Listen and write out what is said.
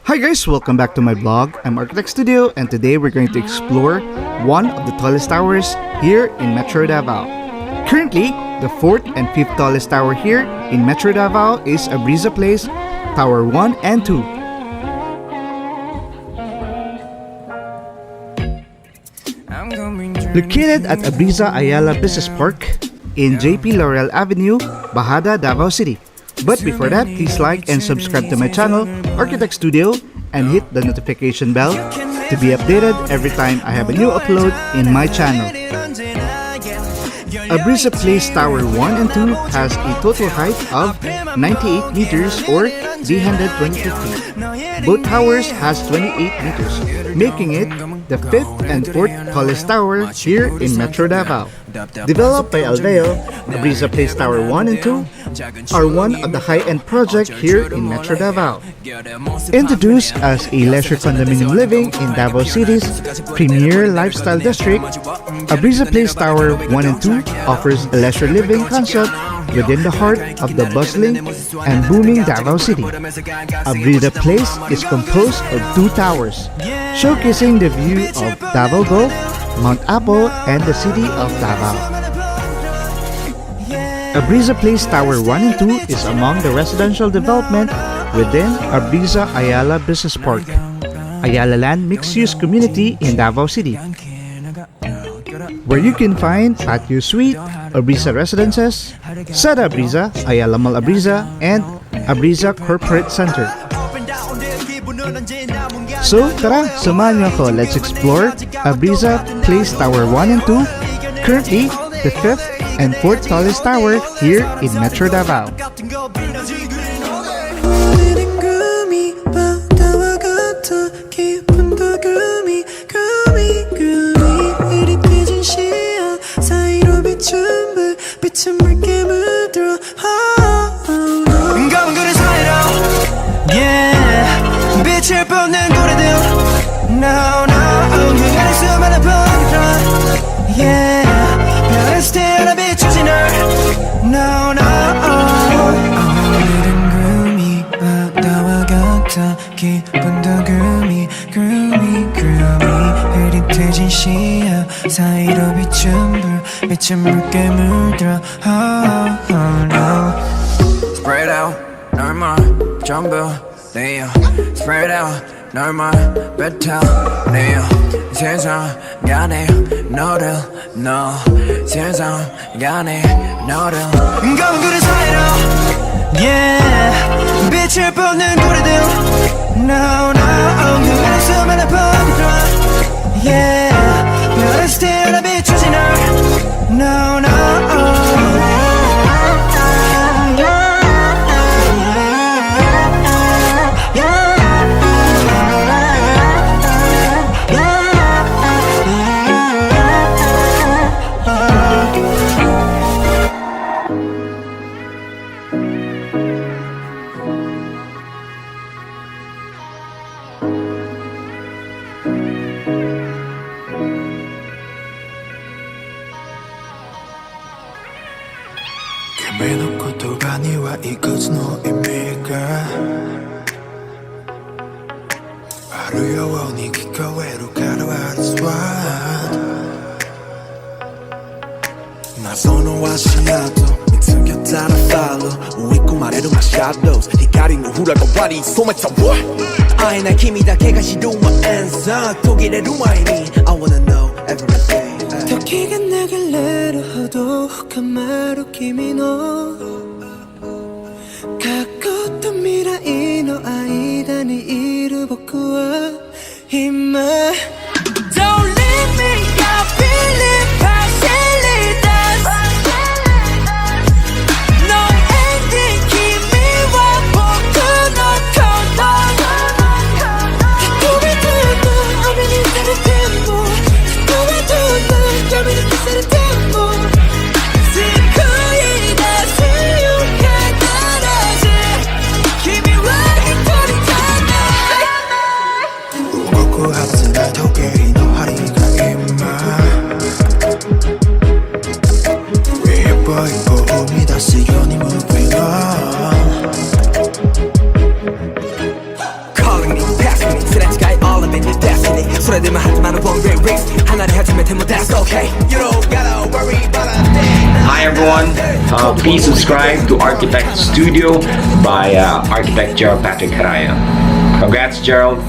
Hi guys, welcome back to my blog. I'm Architect Studio and today we're going to explore one of the tallest towers here in Metro Davao. Currently, the 4th and 5th tallest tower here in Metro Davao is Abreeza Place, Tower 1 and 2. Located at Abreeza Ayala Business Park in JP Laurel Avenue, Bahada, Davao City. But before that, please like and subscribe to my channel, Architect Studio, and hit the notification bell to be updated every time I have a new upload in my channel. Abreeza Place Tower 1 and 2 has a total height of 98 meters or 322 feet. Both towers has 28 meters, making it the 5th and 4th tallest tower here in Metro Davao. Developed by Alveo, Abreeza Place Tower 1 and 2 are one of the high-end projects here in Metro Davao. Introduced as a leisure condominium living in Davao City's premier lifestyle district, Abreeza Place Tower 1 and 2 offers a leisure living concept within the heart of the bustling and booming Davao City. Abreeza Place is composed of 2 towers, showcasing the view of Davao Gulf, Mount Apo, and the city of Davao. Abreeza Place Tower 1 and 2 is among the residential development within Abreeza Ayala Business Park, Ayala Land mixed-use community in Davao City, where you can find Patio Suite, Abreeza Residences, Sada Abreeza, Ayala Mall Abreeza, and Abreeza Corporate Center. So tara, samahan niyo ako. Let's explore Abreeza Place Tower 1 and 2, currently the 5th and 4th tallest tower here in Metro Davao. 빛을 뿜는 고래들 No, no 유행할 수많은 번들 Yeah 별을 스테라 비추지 널 No, no 오늘은 구름이 바다와 같아 기분도 구름이 흐릿해진 시야 사이로 비춘 불 빛은 붉게 물들어 Oh, oh no Spread out 널만 전부 내요 Spread out 널만 뱉어 내요 세상 간에 너를 너 세상 간에 너를 검은 구름 사이로 Yeah 빛을 뿜는 고래들 No, no 유행할 수많은 번들 Yeah 별을 스테라 비추지 널 No, no 매놓고 또 가니와 이것은 너입니까 하루여워 네 기꺼외로 가로하는 나 선호하시나도 미트겨 따라 follow 우익고 말해도 my shadows 히가리는 후라가 와리 소매 타워 아이 날 kimiだけが知るmy answer途切れる前に I wanna know everything 時が流れるほど深まる君の過去と未来の間にいる僕は今 Don't leave me, I believe facilities No ending, 君は僕のcondo飛び飛んだ雨にされても人はどんな闇に消されても救い出すよ必ず君は一人 been your destiny 소리들만 하지 마는 one way race 하나를 하자면 되면 that's okay You don't gotta worry about a thing Hi everyone, please subscribe to Architect Studio by Architect Gerald Patrick Haraya. Congrats Gerald.